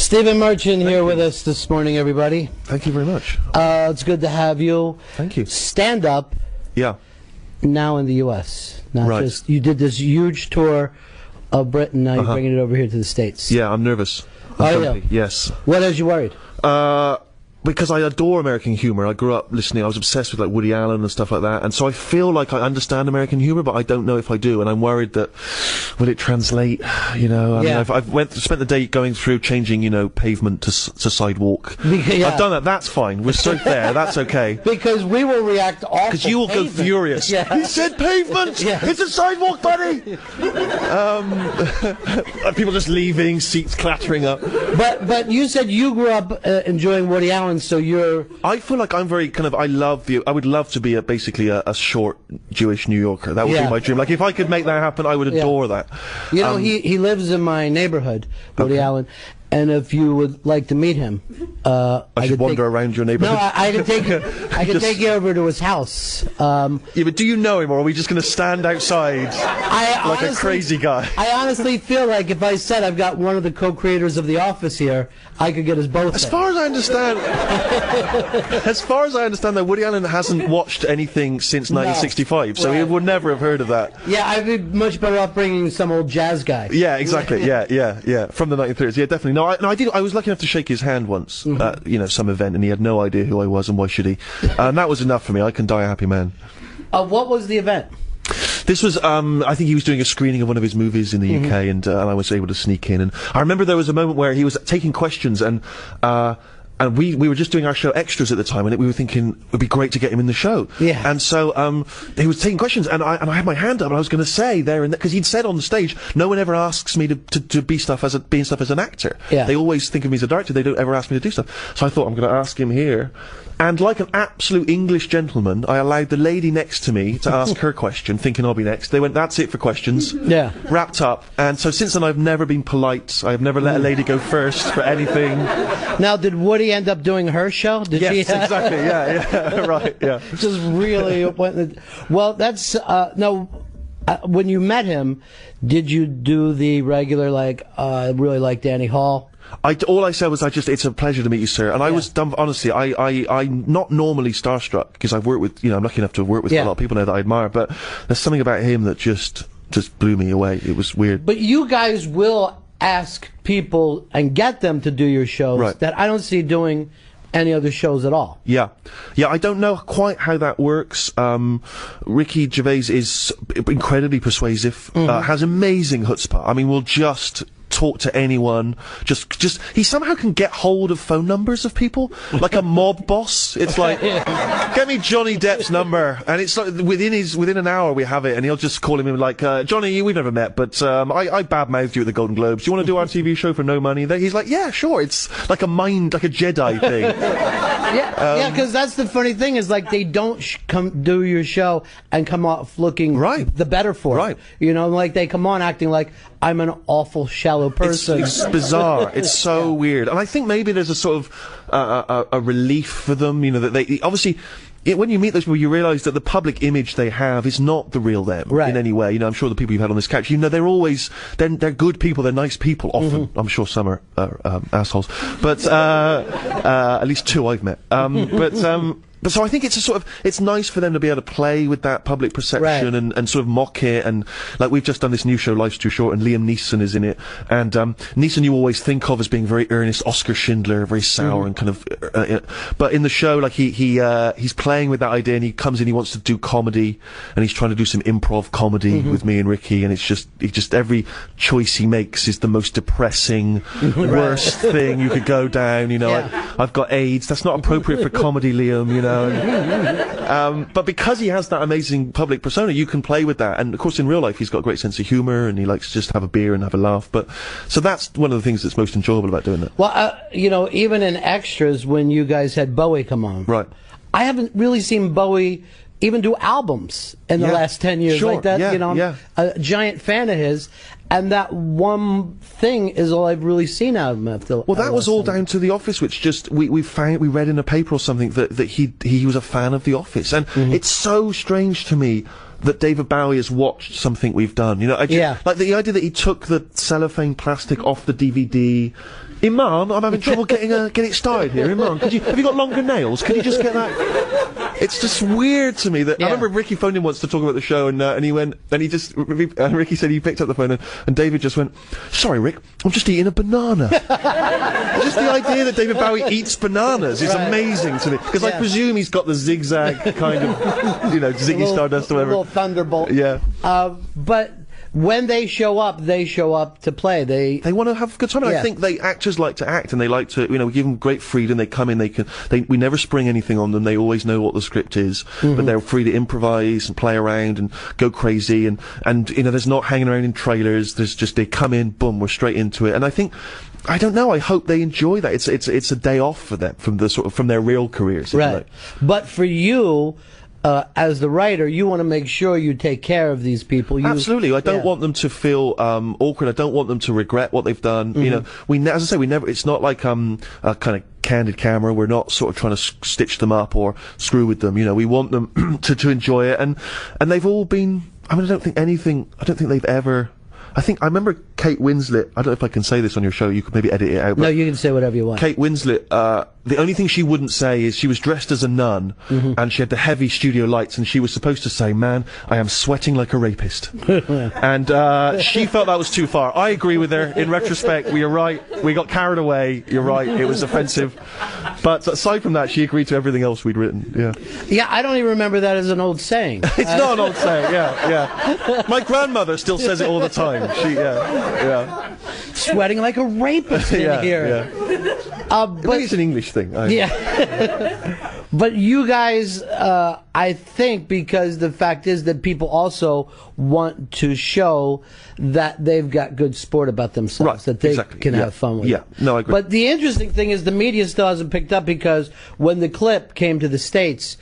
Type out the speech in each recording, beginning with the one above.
Stephen Merchant here with us this morning, everybody. Thank you very much. It's good to have you. Thank you. Stand up. Yeah. Now in the U.S. Not right. just you did this huge tour of Britain. Now you're bringing it over here to the States. Yeah, I'm nervous. Yeah. Yes. What has you worried? Because I adore American humor. I grew up listening. I was obsessed with like Woody Allen and stuff like that, and so I feel like I understand American humor, but I don't know if I do, and I'm worried that will it translate? You know, I mean, I've spent the day going through changing, you know, pavement to sidewalk. Yeah. I've done that. That's fine. We're straight there. That's okay. Because we will react awful. Because you will go furious. Yeah. He said pavement. Yeah. It's a sidewalk, buddy. People just leaving, seats clattering up. But you said you grew up enjoying Woody Allen. So I feel like I'm very kind of, I would love to be basically a short Jewish New Yorker. That would be my dream. Like, if I could make that happen, I would adore that. You know, he lives in my neighborhood, Woody Allen. And if you would like to meet him, I should wander around your neighborhood. No, I can take you. I can take you over to his house. Yeah, but do you know him, or are we just going to stand outside like a crazy guy? I honestly feel like if I said I've got one of the co-creators of The Office here, I could get us both. As far as I understand, that Woody Allen hasn't watched anything since 1965, so he would never have heard of that. Yeah, I'd be much better off bringing some old jazz guy. Yeah, exactly. yeah, from the 1930s. Yeah, definitely. No, I did. I was lucky enough to shake his hand once at, you know, some event, and he had no idea who I was, and why should he? And that was enough for me. I can die a happy man. What was the event? This was, I think he was doing a screening of one of his movies in the UK, and I was able to sneak in. And I remember there was a moment where he was taking questions, and we were just doing our show Extras at the time, and we were thinking it would be great to get him in the show. Yeah. And so he was taking questions, and I had my hand up, and I was going to say there and because he'd said on the stage, no one ever asks me to be stuff as an actor. Yeah. They always think of me as a director. They don't ever ask me to do stuff. So I thought I'm going to ask him here. And like an absolute English gentleman, I allowed the lady next to me to ask her question, thinking I'll be next. They went, that's it for questions. Yeah. Wrapped up. And so since then I've never been polite. I've never let a lady go first for anything. Now, did Woody end up doing her show? Did yes, she? Exactly. Yeah, right, yeah. Just really went. Well, that's no. When you met him, did you do the regular I really like Danny Hall? All I said was, it's a pleasure to meet you, sir. And I was dumb, honestly, I'm not normally starstruck, because I've worked with, you know, I'm lucky enough to have worked with a lot of people now that I admire, but there's something about him that just blew me away. It was weird. But you guys will ask people and get them to do your shows that I don't see doing any other shows at all. Yeah, I don't know quite how that works. Ricky Gervais is incredibly persuasive, has amazing chutzpah. I mean, will just talk to anyone. Just he somehow can get hold of phone numbers of people, like a mob boss. It's like, get me Johnny Depp's number, and it's like within an hour we have it, and he'll just call him and like, Johnny, we've never met, but I badmouthed you at the Golden Globes. Do you want to do our TV show for no money? He's like, yeah, sure. It's like a Jedi thing. Yeah, because that's the funny thing is like they don't come do your show and come off looking the better for it. You know, like they come on acting like I'm an awful shallow person. It's bizarre. It's so weird. And I think maybe there's a sort of a relief for them, you know, that they obviously. When you meet those people, you realise that the public image they have is not the real them in any way. You know, I'm sure the people you've had on this couch, you know, they're good people, they're nice people. Often, I'm sure some are assholes, but at least two I've met. But so I think it's nice for them to be able to play with that public perception and sort of mock it, and like we've just done this new show, Life's Too Short, and Liam Neeson is in it, and Neeson you always think of as being very earnest, Oscar Schindler, very sour and kind of, but in the show, like he's playing with that idea, and he comes in, he wants to do comedy, and he's trying to do some improv comedy with me and Ricky, and he just every choice he makes is the most depressing, worst thing you could go down, you know, I've got AIDS, that's not appropriate for comedy, Liam, you know. But because he has that amazing public persona, you can play with that. And of course, in real life, he's got a great sense of humour, and he likes to just have a beer and have a laugh. But so that's one of the things that's most enjoyable about doing that. Well, you know, even in Extras, when you guys had Bowie come on, I haven't really seen Bowie even do albums in the last 10 years like that. You know, I'm a giant fan of his. And that one thing is all I've really seen out of him after. Well, that was all down to The Office, which just we read in a paper or something that he was a fan of The Office, and it's so strange to me that David Bowie has watched something we've done. You know, like the idea that he took the cellophane plastic off the DVD, Imam, I'm having trouble getting it started here. Imam, have you got longer nails? Could you just get that? It's just weird to me that I remember Ricky phoned him once to talk about the show, and he went, and he just Ricky said he picked up the phone, and David just went, "Sorry, Rick, I'm just eating a banana." Just the idea that David Bowie eats bananas is amazing to me, because I presume he's got the zigzag kind of, Ziggy Stardust or whatever. A little thunderbolt. Yeah. But when they show up to play. They want to have a good time. And I think actors like to act, and they like to, we give them great freedom. They come in, we never spring anything on them. They always know what the script is, but they're free to improvise and play around and go crazy. And there's not hanging around in trailers. There's just, they come in, boom, we're straight into it. And I think, I don't know, I hope they enjoy that. It's a day off for them from their real careers. Right. But for you, as the writer, you want to make sure you take care of these people. Absolutely. I don't want them to feel awkward. I don't want them to regret what they've done. As I say, we never. It's not like a kind of candid camera. We're not sort of trying to stitch them up or screw with them. We want them to enjoy it, and they've all been. I mean, I don't think they've ever. I remember Kate Winslet, I don't know if I can say this on your show, you could maybe edit it out. No, you can say whatever you want. Kate Winslet, the only thing she wouldn't say is she was dressed as a nun, and she had the heavy studio lights, and she was supposed to say, "Man, I am sweating like a rapist." And she felt that was too far. I agree with her. In retrospect, you're right. We got carried away. You're right. It was offensive. But aside from that, she agreed to everything else we'd written. Yeah. Yeah, I don't even remember that as an old saying. It's not an old saying. Yeah. My grandmother still says it all the time. Sweating like a rapist in here. But maybe it's an English thing. But you guys, I think, because the fact is that people also want to show that they've got good sport about themselves, that they can have fun with it. No, I agree. But the interesting thing is the media still hasn't picked up, because when the clip came to the States,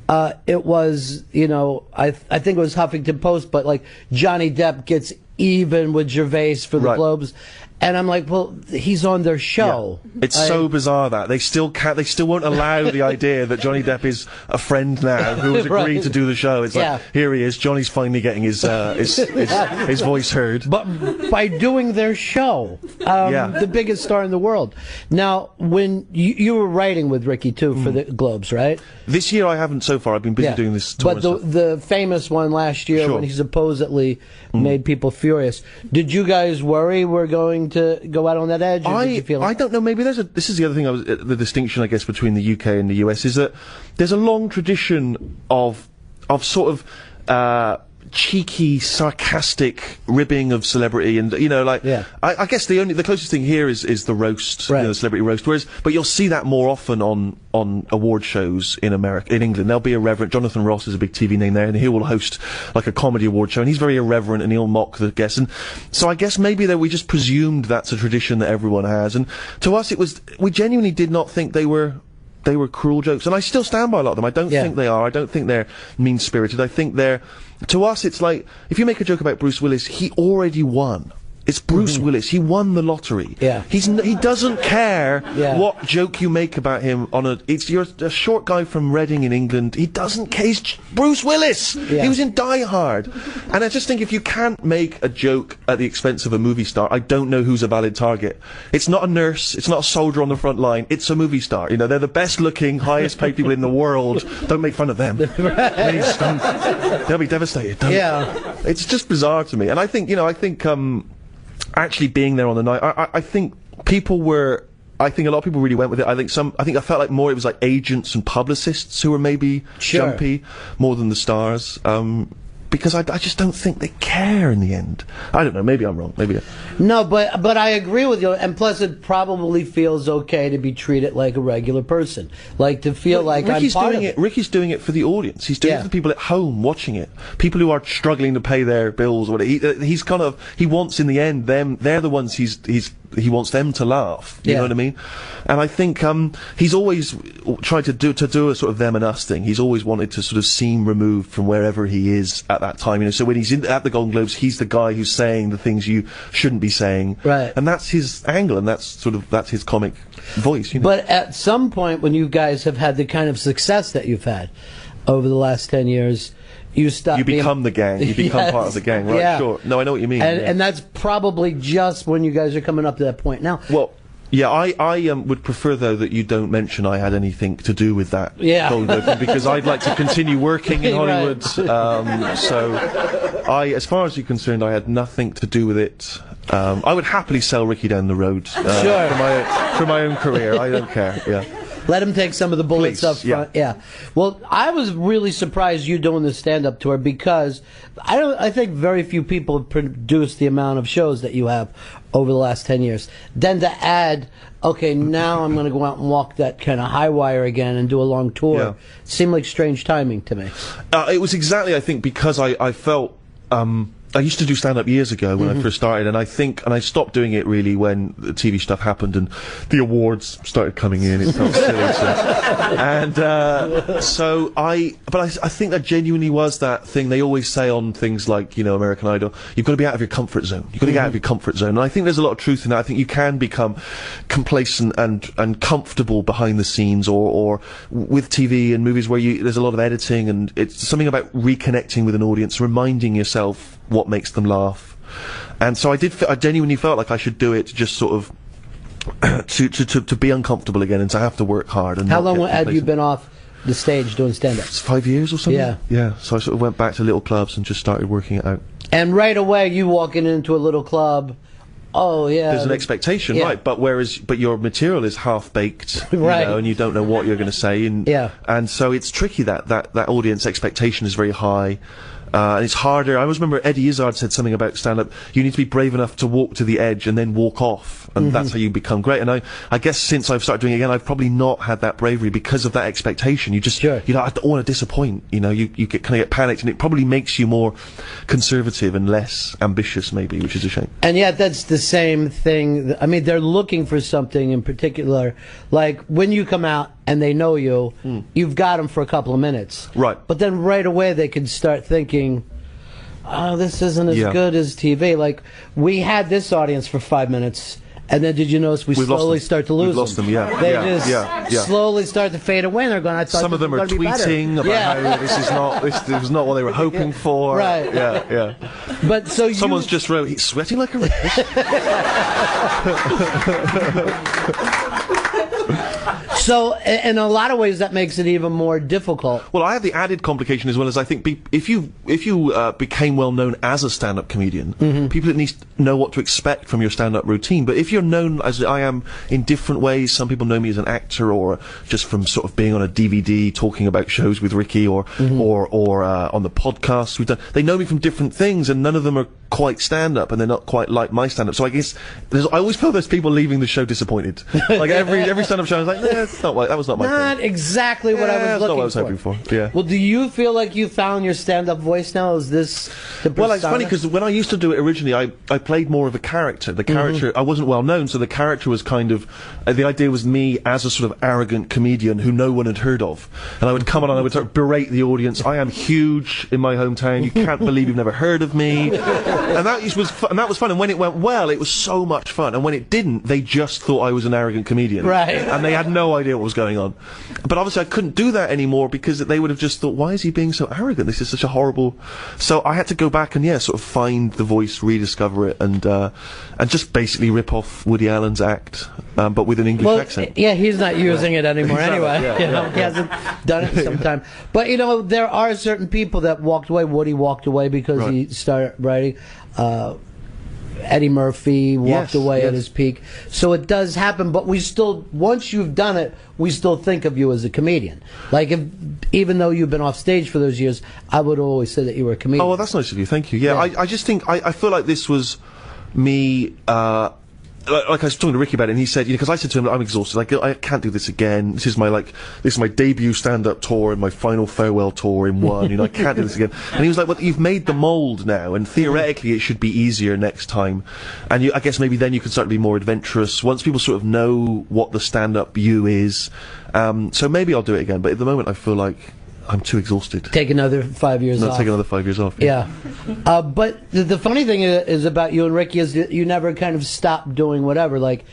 it was, I think it was Huffington Post, but like Johnny Depp gets even with Gervais for the Globes. And I'm like, well, he's on their show. Yeah. It's so bizarre that they still won't allow the idea that Johnny Depp is a friend now who has agreed to do the show. It's like, here he is, Johnny's finally getting his voice heard. But by doing their show, the biggest star in the world. Now, when you were writing with Ricky too for the Globes, right? This year I haven't so far. I've been busy doing this tour. But the famous one last year when he supposedly made people furious. Did you guys worry we're going to go out on that edge? Or did you feel I don't know. Maybe this is the other thing. The distinction, I guess, between the UK and the US is that there's a long tradition of sort of cheeky, sarcastic ribbing of celebrity, and I guess the closest thing here is the roast, the celebrity roast. But you'll see that more often on award shows in England. There'll be irreverent. Jonathan Ross is a big TV name there, and he will host like a comedy award show, and he's very irreverent, and he'll mock the guests. And so I guess maybe that we just presumed that's a tradition that everyone has, and to us we genuinely did not think they were cruel jokes, and I still stand by a lot of them. I don't think they are. I don't think they're mean-spirited. I think to us, it's like, if you make a joke about Bruce Willis, he already won. It's Bruce Willis. He won the lottery. Yeah. He doesn't care what joke you make about him you're a short guy from Reading in England. He doesn't care. He's Bruce Willis. Yeah. He was in Die Hard. And I just think if you can't make a joke at the expense of a movie star, I don't know who's a valid target. It's not a nurse. It's not a soldier on the front line. It's a movie star. They're the best looking, highest paid people in the world. Don't make fun of them. Please don't. They'll be devastated. Don't. It's just bizarre to me. And I think, actually being there on the night, I think a lot of people really went with it. I think I felt like more it was like agents and publicists who were maybe jumpy more than the stars. Because I just don't think they care in the end. I don't know, maybe I'm wrong, No, but I agree with you, and plus it probably feels okay to be treated like a regular person. Like, to feel like I'm part of it. Ricky's doing it for the audience. He's doing it for the people at home watching it. People who are struggling to pay their bills or whatever. He wants, in the end, they're the ones he wants them to laugh. You know what I mean? And I think he's always tried to do a sort of them and us thing. He's always wanted to sort of seem removed from wherever he is at that time. So when he's at the Golden Globes, he's the guy who's saying the things you shouldn't be saying. Right. And that's his angle, and that's his comic voice. But at some point, when you guys have had the kind of success that you've had over the last 10 years, you become the gang. You become part of the gang, right? Yeah. Sure. No, I know what you mean. And that's probably just when you guys are coming up to that point now. Well, Yeah, I would prefer, though, that you don't mention I had anything to do with that Golden Globe thing, because I'd like to continue working in Hollywood. So, as far as you're concerned, I had nothing to do with it. I would happily sell Ricky down the road for my own career. I don't care. Yeah. Let him take some of the bullets up front. Yeah. Well, I was really surprised you doing the stand-up tour, because I think very few people have produced the amount of shows that you have over the last 10 years. Then to add, okay, now I'm going to go out and walk that kind of high wire again and do a long tour, seemed like strange timing to me. It was exactly, I think, because I felt... I used to do stand-up years ago when I first started, and I stopped doing it really when the TV stuff happened and the awards started coming in. It felt silly. But I think that genuinely was that thing they always say on things like, you know, American Idol, you've got to be out of your comfort zone. You've got to get out of your comfort zone. And I think there's a lot of truth in that. I think you can become complacent and comfortable behind the scenes or with TV and movies where there's a lot of editing, and it's something about reconnecting with an audience, reminding yourself what makes them laugh. And so I genuinely felt like I should do it, just sort of to be uncomfortable again and to have to work hard. And how long had you been off the stage doing stand-up? It's 5 years or something. Yeah. So I sort of went back to little clubs and just started working it out. And right away, you walking into a little club, there's an expectation, right? But your material is half baked, right? You know, and you don't know what you're going to say, and so it's tricky. That audience expectation is very high. And it's harder. I always remember Eddie Izzard said something about stand-up. You need to be brave enough to walk to the edge and then walk off, and that's how you become great. And I guess since I've started doing it again, I've probably not had that bravery because of that expectation. You just, you know, I don't want to disappoint. You know, you get panicked, and it probably makes you more conservative and less ambitious, maybe, which is a shame. And yet, that's the same thing. I mean, they're looking for something in particular. Like when you come out and they know you, you've got them for a couple of minutes. Right. But then right away they can start thinking, oh, this isn't as good as TV. Like, we had this audience for 5 minutes, and then did you notice we slowly start to lose them? We've lost them, They just slowly start to fade away, and they're going, I thought some of them are tweeting about how this was not what they were hoping for. Right. Yeah. But so someone's just wrote, he's sweating like a rapist. So, in a lot of ways, that makes it even more difficult. Well, I have the added complication as well, as I think if you became well known as a stand-up comedian, people at least know what to expect from your stand-up routine. But if you're known, as I am, in different ways, some people know me as an actor, or just from sort of being on a DVD talking about shows with Ricky, or on the podcasts we've done. They know me from different things, and none of them are quite stand-up, and they're not quite like my stand-up. So I guess I always feel there's people leaving the show disappointed. Like every stand-up show, I was like, that was not my thing. Not exactly what I was looking for. That's not what I was hoping for. Yeah. Well, do you feel like you found your stand-up voice now? Is this the persona? Well, it's funny because when I used to do it originally, I played more of a character. The character, I wasn't well known, so the character was kind of, the idea was me as a sort of arrogant comedian who no one had heard of. And I would come on and I would sort of berate the audience. I am huge in my hometown. You can't believe you've never heard of me. And that was fun. And when it went well, it was so much fun. And when it didn't, they just thought I was an arrogant comedian. Right. And they had no idea what was going on. But obviously I couldn't do that anymore because they would have just thought, why is he being so arrogant? This is such a horrible... So I had to go back and, sort of find the voice, rediscover it, and just basically rip off Woody Allen's act, but with an English accent. Yeah, he's not using it anymore anyway. He hasn't done it in some time. But, there are certain people that walked away. Woody walked away because he started writing. Eddie Murphy walked away at his peak. So it does happen, but we still, once you've done it, we still think of you as a comedian. Like, even though you've been off stage for those years, I would always say that you were a comedian. Oh, well, that's nice of you. Thank you. Yeah. I just think, I feel like this was me, like I was talking to Ricky about it, and he said, because I said to him, I'm exhausted, like, I can't do this again. This is my debut stand-up tour and my final farewell tour in one, I can't do this again. And he was like, well, you've made the mold now, and theoretically it should be easier next time. And I guess maybe then you can start to be more adventurous, once people sort of know what the stand-up you is. So maybe I'll do it again, but at the moment I feel like I'm too exhausted. Take another 5 years off. Take another 5 years off. Yeah. But the funny thing is about you and Ricky is that you never kind of stopped doing whatever. Like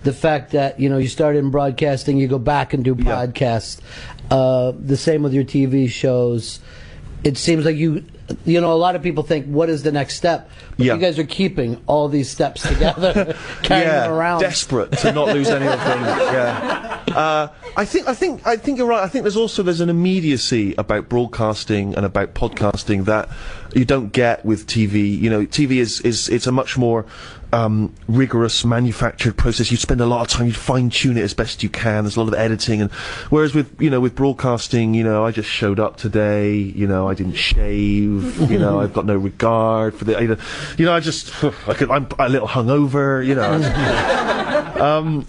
the fact that, you started in broadcasting, you go back and do podcasts. The same with your TV shows. It seems like you you know, a lot of people think, what is the next step? But you guys are keeping all these steps together, carrying them around. Desperate to not lose any of them. Yeah. I think you're right. I think there's an immediacy about broadcasting and about podcasting that you don't get with TV. You know, TV it's a much more rigorous manufactured process. You spend a lot of time, you fine tune it as best you can. There's a lot of editing, and whereas with broadcasting, you know, I just showed up today. You know, I didn't shave. You know, I've got no regard for the. You know, I'm a little hungover. You know.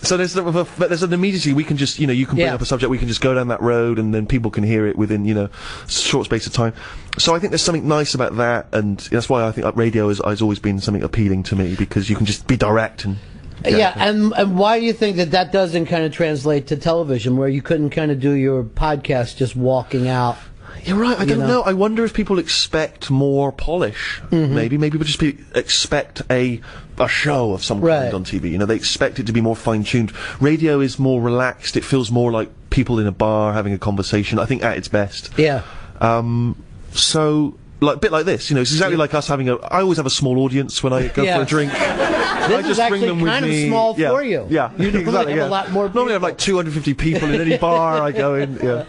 So there's an immediacy. We can just, you know, you can bring up a subject, we can just go down that road, and then people can hear it within, you know, short space of time. So I think there's something nice about that, and that's why I think radio has always been something appealing to me, because you can just be direct and. And why do you think that doesn't kind of translate to television, where you couldn't kind of do your podcast just walking out? You're right. I don't know. I wonder if people expect more polish. Maybe people just expect a show of some kind on TV. You know, they expect it to be more fine-tuned. Radio is more relaxed. It feels more like people in a bar having a conversation, I think, at its best. Yeah. So, like, a bit like this, you know, it's exactly like us having I always have a small audience when I go for a drink. This is actually kind of small for you. Yeah, you exactly. Have a lot more people. Normally I have like 250 people in any bar I go in. Yeah.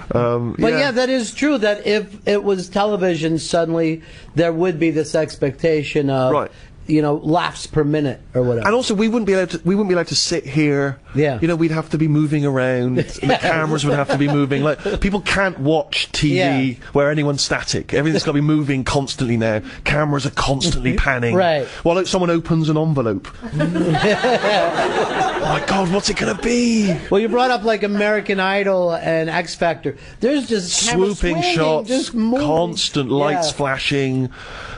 But that is true, that if it was television, suddenly there would be this expectation of, you know, laughs per minute or whatever. And also, we wouldn't be allowed to sit here. Yeah. You know, we'd have to be moving around. The cameras would have to be moving. Like, people can't watch TV where anyone's static. Everything's got to be moving constantly now. Cameras are constantly panning. Right. While someone opens an envelope. Oh my God, what's it gonna be? Well, you brought up like American Idol and X Factor. There's just swooping shots, just constant lights flashing,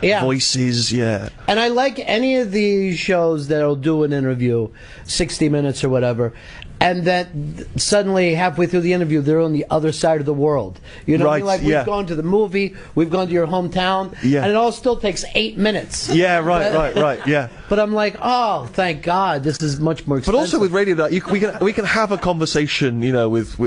voices. Yeah. And I like any of these shows that'll do an interview, 60 Minutes or whatever, and then suddenly halfway through the interview they're on the other side of the world. You know what I mean? Like, we've gone to the movie, we've gone to your hometown, and it all still takes 8 minutes. Yeah, right, yeah. But I'm like, oh, thank God, this is much more expensive. But also with radio, we can have a conversation, you know, with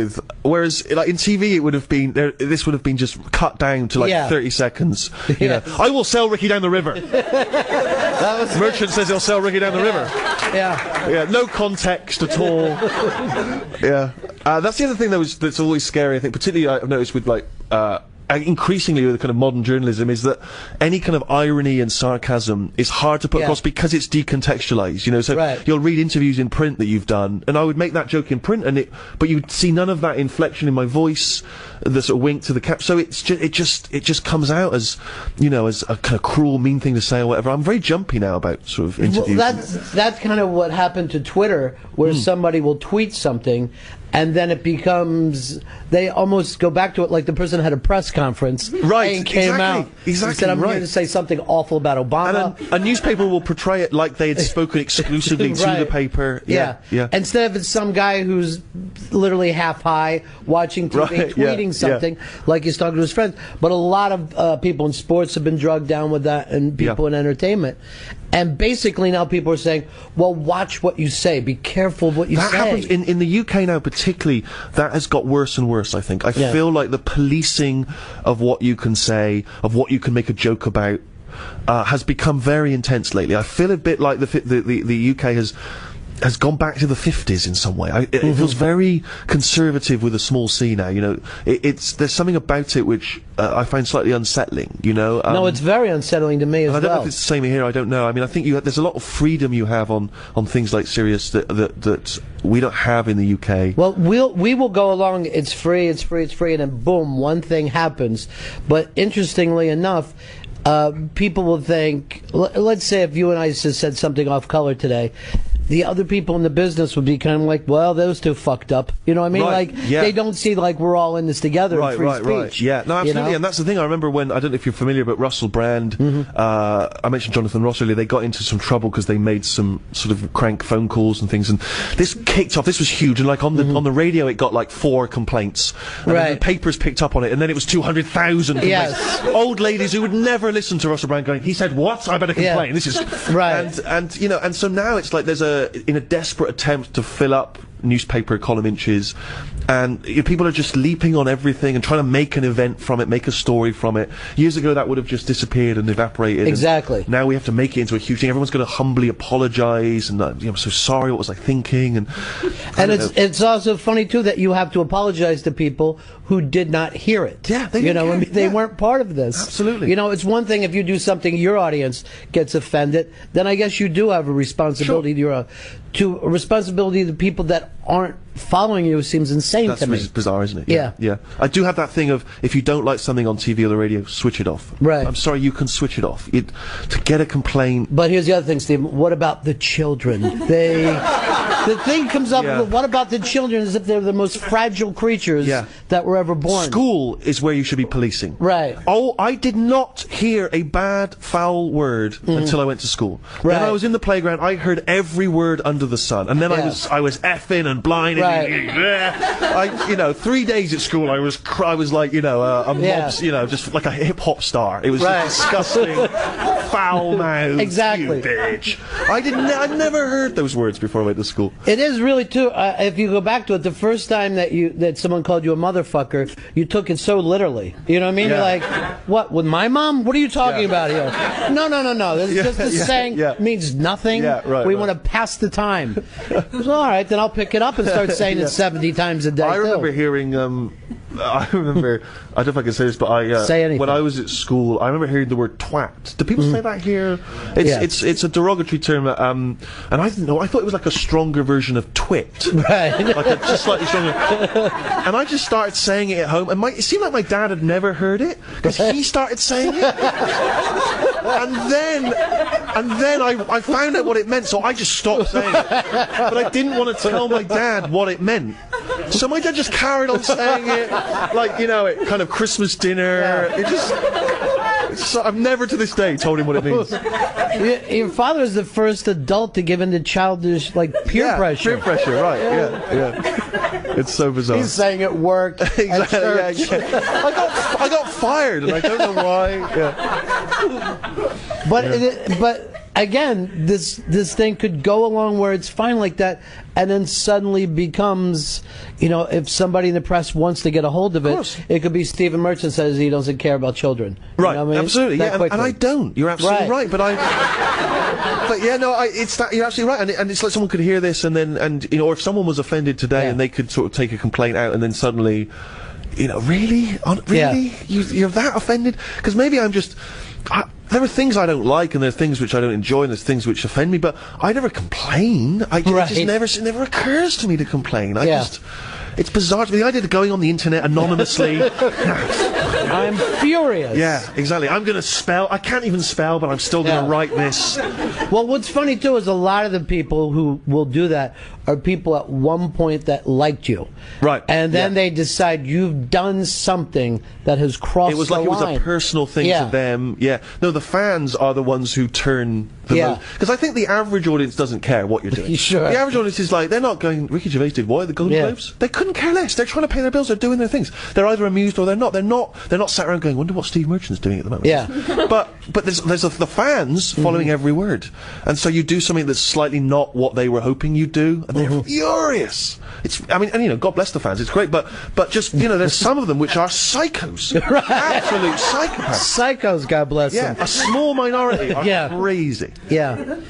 whereas like in TV it would have been this would have been just cut down to like 30 seconds. You know, I will sell Ricky down the river. Merchant says he'll sell Ricky down the river. Yeah, no context at all. That's the other thing that's always scary, I think, particularly I've noticed with like increasingly with the kind of modern journalism, is that any kind of irony and sarcasm is hard to put across because it's decontextualized, you know. So you'll read interviews in print that you've done, and I would make that joke in print, but you'd see none of that inflection in my voice, the sort of wink to the cap. So it just comes out as, you know, as a kind of cruel, mean thing to say or whatever. I'm very jumpy now about sort of interviews. Well, that's kind of what happened to Twitter, where somebody will tweet something, and then it becomes, they almost go back to it like the person had a press conference and came out and said, I'm going to say something awful about Obama. And a newspaper will portray it like they had spoken exclusively to the paper. Yeah. Instead of it's some guy who's literally half high watching TV, tweeting something like he's talking to his friends. But a lot of people in sports have been drugged down with that, and people in entertainment. And basically now people are saying, well, watch what you say. Be careful of what you say. That happens in the UK now, particularly. That has got worse and worse, I think. I feel like the policing of what you can say, of what you can make a joke about, has become very intense lately. I feel a bit like the UK has gone back to the 50s in some way. It feels very conservative with a small c now, you know. There's something about it which I find slightly unsettling, you know. No, it's very unsettling to me as well. I don't know if it's the same here, I don't know. I mean, I think there's a lot of freedom you have on things like Sirius that we don't have in the UK. Well, we will go along, it's free, and then boom, one thing happens. But interestingly enough, people will think, let's say if you and I just said something off color today, the other people in the business would be kind of like, well, those two fucked up. You know what I mean? They don't see like we're all in this together in free speech. Yeah, no, absolutely. You know? And that's the thing. I remember when, I don't know if you're familiar, but Russell Brand, I mentioned Jonathan Ross earlier, they got into some trouble because they made some sort of crank phone calls and things, and this kicked off. This was huge, and like on the radio it got like 4 complaints. And then the papers picked up on it, and then it was 200,000 complaints. Yes. Old ladies who would never listen to Russell Brand going, he said what? I better complain. This is... And you know, and so now it's like there's in a desperate attempt to fill up newspaper column inches, and people are just leaping on everything and trying to make an event from it, make a story from it. Years ago, that would have just disappeared and evaporated. Exactly. Now we have to make it into a huge thing. Everyone's going to humbly apologize, and I'm so sorry. What was I thinking? And it's also funny too that you have to apologize to people who did not hear it. Yeah, they didn't I mean, they weren't part of this. Absolutely. It's one thing if you do something, your audience gets offended. Then I guess you do have a responsibility to a responsibility to people that aren't following you. Seems insane to me. That's bizarre, isn't it? Yeah. I do have that thing of, if you don't like something on TV or the radio, switch it off. Right. I'm sorry, you can switch it off. To get a complaint. But here's the other thing, Steve. What about the children? The thing comes up, what about the children, as if they're the most fragile creatures that were ever born. School is where you should be policing. Right. Oh, I did not hear a bad, foul word until I went to school. Right. Then I was in the playground, I heard every word under the sun. And then I was effing and blinding. Right. 3 days at school, I was like, a mobs, just like a hip-hop star. It was disgusting, foul-mouthed, exactly. You bitch. I'd never heard those words before I went to school. It is really too. If you go back to it, the first time that someone called you a motherfucker, you took it so literally. You know what I mean? Yeah. You're like, what, with my mom? What are you talking about here? No. This saying means nothing. Yeah, right. We want to pass the time. So, all right, then I'll pick it up and start saying it 70 times a day. I remember hearing. I don't know if I can say this, but say anything. When I was at school, I remember hearing the word twat. Do people say that here? It's a derogatory term, and I didn't know. I thought it was like a stronger version of twit, right? Like just slightly stronger. And I just started saying it at home, and it seemed like my dad had never heard it because he started saying it, and then I found out what it meant, so I just stopped saying it. But I didn't want to tell my dad what it meant, so my dad just carried on saying it. Like, at kind of Christmas dinner. I've never to this day told him what it means. Your father is the first adult to give in to childish, peer pressure. Peer pressure, right, yeah. It's so bizarre. He's saying at work, exactly, at church. Yeah. I got fired, and I don't know why. Yeah. But again, this thing could go along where it's fine like that, and then suddenly becomes, if somebody in the press wants to get a hold of it, it could be Stephen Merchant says he doesn't care about children. Right, I mean? absolutely, yeah, and I don't. You're absolutely right, but it's that you're absolutely right, and it's like someone could hear this, and or if someone was offended today, and they could sort of take a complaint out, and then suddenly, really, you're that offended? Because maybe I'm just. There are things I don't like, and there are things which I don't enjoy, and there's things which offend me, but I never complain. It never occurs to me to complain. It's bizarre to me. The idea of going on the internet anonymously. I'm furious. Yeah, exactly. I'm going to spell. I can't even spell, but I'm still going to write this. Well, what's funny, too, is a lot of the people who will do that are people at one point that liked you. Right. And then they decide you've done something that has crossed the line. It was like it was a personal thing to them. Yeah. No, the fans are the ones who turn the most. Because I think the average audience doesn't care what you're doing. Sure. The average audience is like, they're not going, Ricky Gervais did what? The Golden Globes? They couldn't care less. They're trying to pay their bills. They're doing their things. They're either amused or they're not. They're not sat around going, wonder what Steve Merchant's doing at the moment. Yeah. But there's the fans following every word. And so you do something that's slightly not what they were hoping you'd do, and they're furious. God bless the fans, it's great, but just, there's some of them which are psychos. Right. Absolute psychopaths. Psychos, God bless them. A small minority are crazy. Yeah.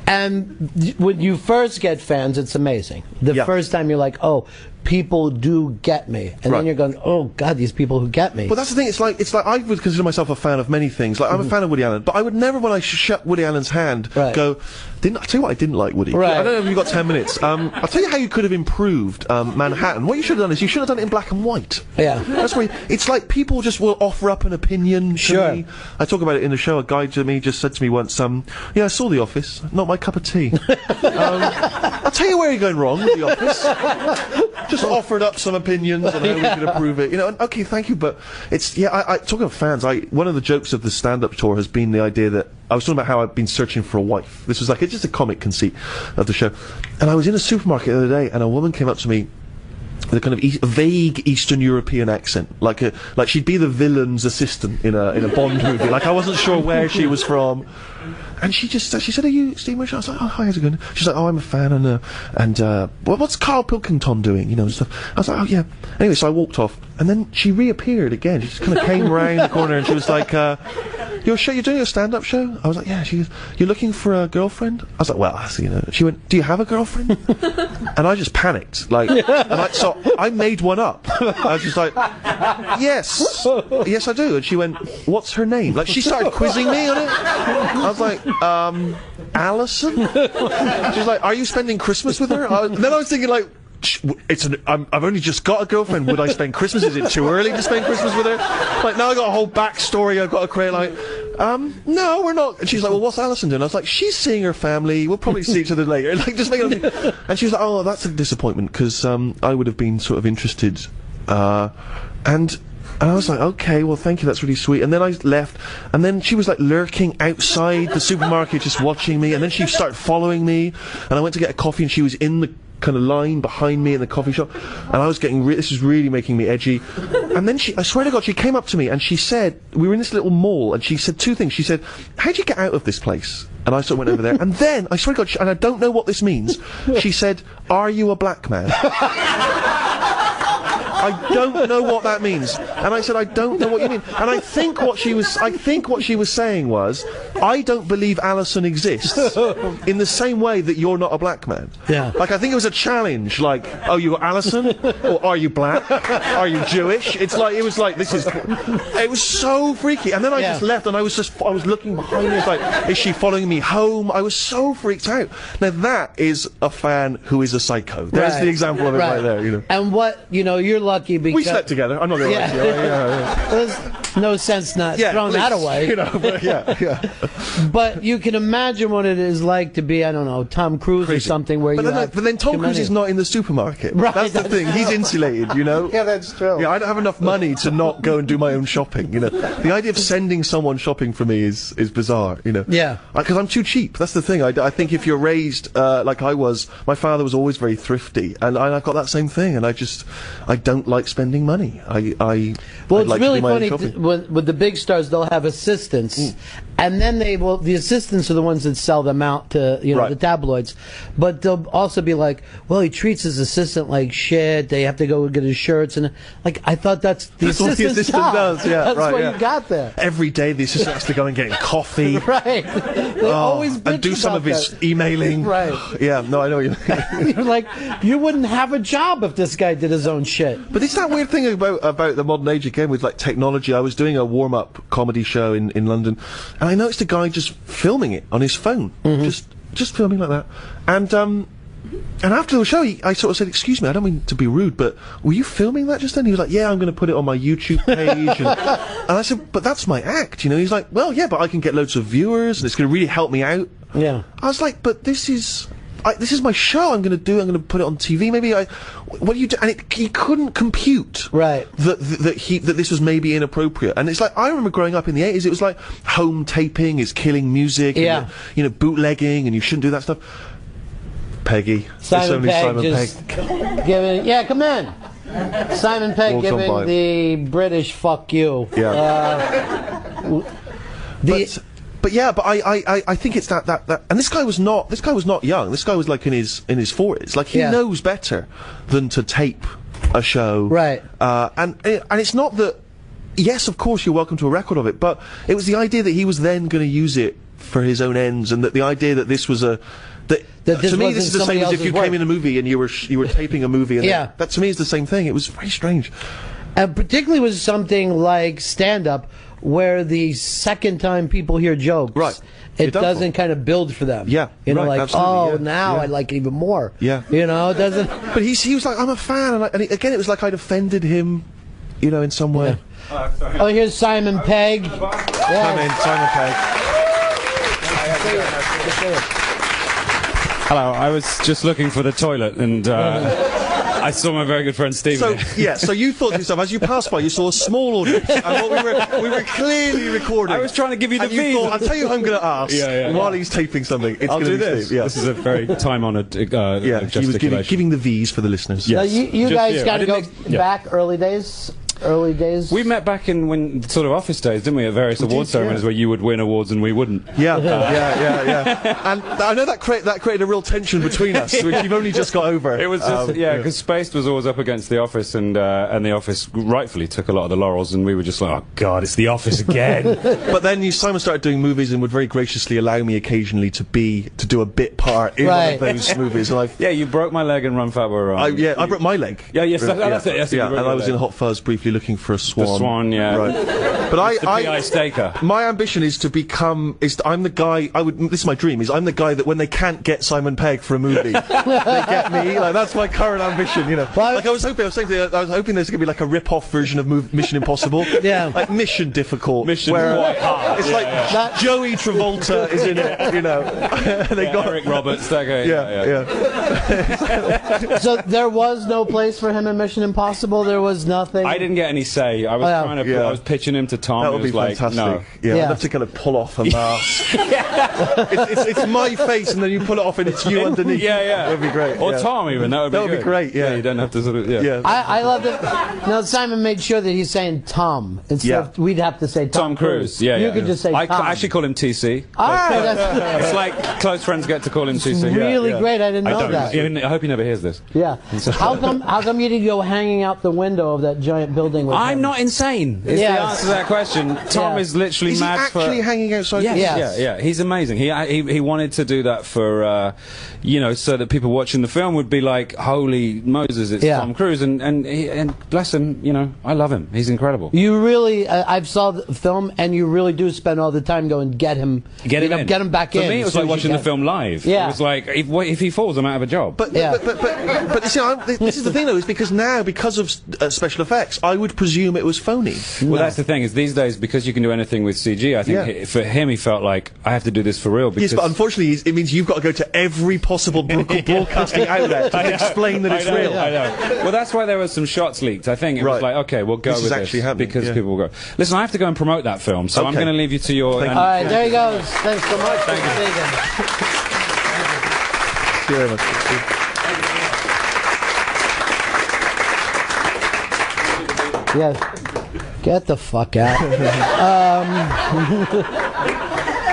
And when you first get fans, it's amazing. The first time you're like, oh, people do get me, and then you're going, oh God, these people who get me. Well, that's the thing. It's like I would consider myself a fan of many things. Like I'm a fan of Woody Allen, but I would never, when I shook Woody Allen's hand, go. I tell you what, I didn't like Woody. Right. I don't know if you've got 10 minutes. I'll tell you how you could have improved Manhattan. What you should have done is you should have done it in black and white. Yeah. That's where it's like people just will offer up an opinion to me. I talk about it in the show. A guy to me just said to me once, I saw The Office, not my cup of tea. I'll tell you where you're going wrong with The Office. Just offered up some opinions on how we could improve it. And, okay, thank you, but it's talking of fans. One of the jokes of the stand-up tour has been the idea that I was talking about how I've been searching for a wife. This was like just a comic conceit of the show, and I was in a supermarket the other day, and a woman came up to me with a kind of vague Eastern European accent, like she'd be the villain's assistant in a Bond movie. Like I wasn't sure where she was from. And she said, "Are you Steve Marshall?" I was like, "Oh, hi, how's it going?" She's like, "Oh, I'm a fan, and what's Carl Pilkington doing?" You know, and stuff. I was like, "Oh, yeah." Anyway, so I walked off, and then she reappeared again. She just kind of came around the corner, and she was like, "You're doing a stand-up show?" I was like, "Yeah." She goes, "You're looking for a girlfriend?" I was like, "Well, you know." She went, "Do you have a girlfriend?" And I just panicked, like, so I made one up. I was just like, "Yes, yes, I do." And she went, "What's her name?" Like, she started quizzing me on it. I was like, Alison? She's like, "Are you spending Christmas with her?" Then I was thinking, like, I've only just got a girlfriend. Would I spend Christmas? Is it too early to spend Christmas with her? Like, now I got a whole backstory I've got to create, like, no, we're not. And she's like, "Well, what's Alison doing?" I was like, "She's seeing her family. We'll probably see each other later." Like, just making it. And she was like, "Oh, that's a disappointment, because I would have been sort of interested." And I was like, "Okay, well, thank you, that's really sweet." And then I left, and then she was like lurking outside the supermarket just watching me, and then she started following me, and I went to get a coffee, and she was in the kind of line behind me in the coffee shop, and I was getting this is really making me edgy. And then I swear to God, she came up to me and she said, we were in this little mall, and she said two things. She said, "How'd you get out of this place?" And I sort of went over there, and then, I swear to God, and I don't know what this means, she said, "Are you a black man?" I don't know what that means. And I said, "I don't know what you mean." And I think what she was saying was, "I don't believe Alison exists in the same way that you're not a black man." Yeah. Like, I think it was a challenge, like, "Oh, you Alison? Or are you black? Are you Jewish?" It was so freaky. And then I just left, and I was looking behind me, like, is she following me home? I was so freaked out. Now that is a fan who is a psycho. There's the example of it right there, you know. And you're lucky because... We slept together, I'm not going to lie to you. Yeah. There's no sense not throwing that away. You know, but yeah. But you can imagine what it is like to be, I don't know, Tom Cruise or something where but then Tom Cruise is not in the supermarket. Right. That's the thing. He's insulated, you know? Yeah, that's true. Yeah, I don't have enough money to not go and do my own shopping, you know? The idea of sending someone shopping for me is bizarre, you know? Yeah. Because I'm too cheap. That's the thing. I think if you're raised like I was, my father was always very thrifty, and I've got that same thing, and I don't like spending money. Well, it's really funny with the big stars, they'll have assistants, and then the assistants are the ones that sell them out to the tabloids, but they'll also be like, "Well, he treats his assistant like shit. They have to go get his shirts," and like, I thought that's what the assistant does. Yeah, that's why you got there. Every day the assistant has to go and get coffee. Right. They always bitch and do some of his emailing. Right. Yeah. No, I know what you mean. You're like, you wouldn't have a job if this guy did his own shit. But it's that weird thing about the modern age again with like technology. I was doing a warm-up comedy show in London, and I noticed a guy just filming it on his phone, just filming like that. And after the show, I sort of said, "Excuse me, I don't mean to be rude, but were you filming that just then?" He was like, "Yeah, I'm going to put it on my YouTube page." And I said, "But that's my act, you know." He's like, "Well, yeah, but I can get loads of viewers, and it's going to really help me out." Yeah. I was like, "But this is my show. I'm going to put it on TV. Maybe what do you do?" And he couldn't compute that this was maybe inappropriate. And it's like, I remember growing up in the 80s, it was like home taping is killing music. Yeah. And, bootlegging, and you shouldn't do that stuff. Peggy. Simon Pegg. Come in. Simon Pegg giving the British fuck you. Yeah. But I think it's that and this guy was not young. This guy was like in his 40s. Like, he knows better than to tape a show. Right. And it's not that, yes, of course you're welcome to a record of it, but it was the idea that he was then going to use it for his own ends, and that the idea that this was to me, this is the same as if you came in a movie and you were taping a movie, and that to me is the same thing. It was very strange. And particularly with something like stand-up, where the second time people hear jokes, it doesn't kind of build for them. Yeah, now I like it even more. Yeah, it doesn't. But he was like, "I'm a fan," and again, it was like I'd offended him, in some way. Yeah. Oh, here's Simon Pegg. Come in, Simon Pegg. Hello, I was just looking for the toilet, and I saw my very good friend Stephen. So, yeah, so you thought to yourself, as you passed by, you saw a small audience, and what we were clearly recording. I was trying to give you the view. I'll tell you who I'm going to ask while he's taping something. It's I'll do this. Steve. Yeah. This is a very time-honoured he was giving the V's for the listeners. Yes. You guys got to go back early days? We met back in sort of office days, didn't we, at various award ceremonies where you would win awards and we wouldn't. Yeah. And I know that created a real tension between us, which you've only just got over. It was just, because Spaced was always up against The Office, and The Office rightfully took a lot of the laurels, and we were just like, oh God, it's The Office again. But then Simon started doing movies and would very graciously allow me occasionally to do a bit part in one of those movies. And you broke my leg in Run Fat Boy Run. I broke my leg. That's it. And I was in Hot Fuzz briefly looking for a swan. The swan, yeah. Right. But I Staker. My ambition is to become. I'm the guy. This is my dream. I'm the guy that when they can't get Simon Pegg for a movie, they get me. Like, that's my current ambition. You know. Like I was hoping there's going to be like a rip-off version of Mission Impossible. Yeah. Like Mission Difficult. Mission quite hard. It's like Joey Travolta is in it. You know. They got Eric Roberts. That guy. Yeah. So there was no place for him in Mission Impossible. There was nothing. I didn't get any say. I was I was pitching him to Tom. That would be fantastic. No. I'd have to kind of pull off a mask. it's my face, and then you pull it off, and it's you underneath. That would be great. Or Tom, even. That would be great. Yeah, you don't have to sort of. I love it. No, Simon made sure that he's saying Tom instead of we'd have to say Tom Cruise. You could just say Tom. I actually call him TC. All right, it's like close friends get to call him TC. Really great. I didn't know that. I hope he never hears this. Yeah. How come you didn't go hanging out the window of that giant building? I'm not insane. Is the answer to that question. Tom is literally mad for... Is he actually hanging outside? Yeah. He's amazing. He wanted to do that for, so that people watching the film would be like, holy Moses, it's Tom Cruise. And bless him, I love him. He's incredible. You really, I've saw the film, and you really do spend all the time going, get him back in. For me, it was like watching the film live. Yeah. It was like, if he falls, I'm out of a job. But you see, this is the thing, though, is because now, because of special effects, I would presume it was phony. Well, that's the thing, is these days, because you can do anything with CG, I think for him, he felt like, I have to do this for real. Because yes, but unfortunately, it means you've got to go to every possible broadcasting outlet to explain that it's real. I know. Well, that's why there were some shots leaked. I think it was like, okay, we'll go with this because people will go. Listen, I have to go and promote that film, so I'm going to leave you to your... All right, there he goes. Thanks so much. Thank you. Thank you very much. Yeah, get the fuck out.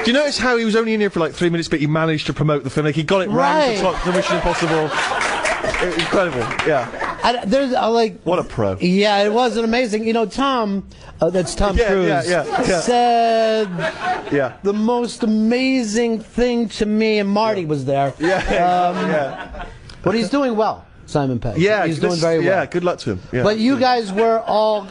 Do you notice how he was only in here for like 3 minutes, but he managed to promote the film? Like, he got it round the clock to Mission Impossible. Incredible, yeah. There's what a pro. Yeah, it was an amazing. Tom, that's Tom Cruise, said the most amazing thing to me, and Marty was there. But he's doing well, Simon Pegg. Yeah, he's doing very well. Yeah, good luck to him. Yeah. But you guys were all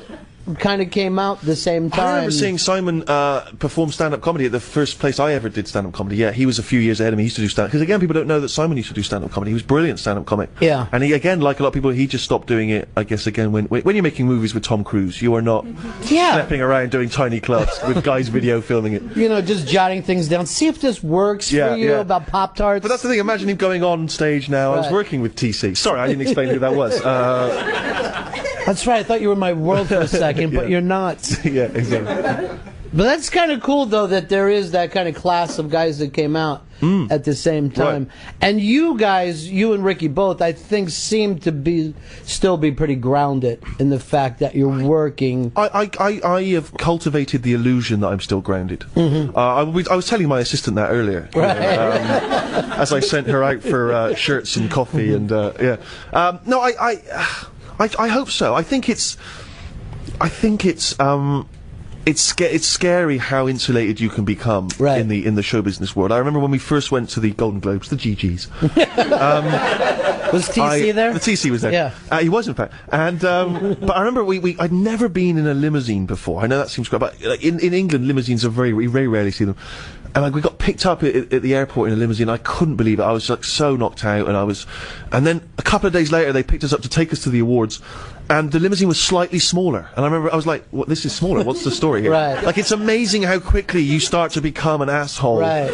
kind of came out the same time. I remember seeing Simon perform stand-up comedy at the first place I ever did stand-up comedy. Yeah, he was a few years ahead of me. He used to do stand-up. Because again, people don't know that Simon used to do stand-up comedy. He was brilliant stand-up comic. Yeah. And he, again, like a lot of people, he just stopped doing it, I guess, again, when you're making movies with Tom Cruise, you are not stepping around doing tiny clubs with guys video filming it. Just jotting things down. See if this works for you about Pop-Tarts. But that's the thing, imagine him going on stage now. I was working with TC. Sorry, I didn't explain who that was. That's right, I thought you were in my world for a second, but you're not. Yeah, exactly. But that's kind of cool, though, that there is that kind of class of guys that came out at the same time. Right. And you guys, you and Ricky both, I think, seem to still be pretty grounded in the fact that you're working. I have cultivated the illusion that I'm still grounded. I was telling my assistant that earlier, as I sent her out for shirts and coffee and no, I hope so. I think it's scary how insulated you can become in the show business world. I remember when we first went to the Golden Globes, the GGs. Was TC there? The TC was there. Yeah. He was, in fact. And but I remember I'd never been in a limousine before. I know that seems great, but in England, limousines are we very rarely see them. And we got picked up at the airport in a limousine. I couldn't believe it. I was so knocked out, and then a couple of days later, they picked us up to take us to the awards. and the limousine was slightly smaller. And I remember I was like, "What? This is smaller. What's the story here?" Right. Like, it's amazing how quickly you start to become an asshole. Right.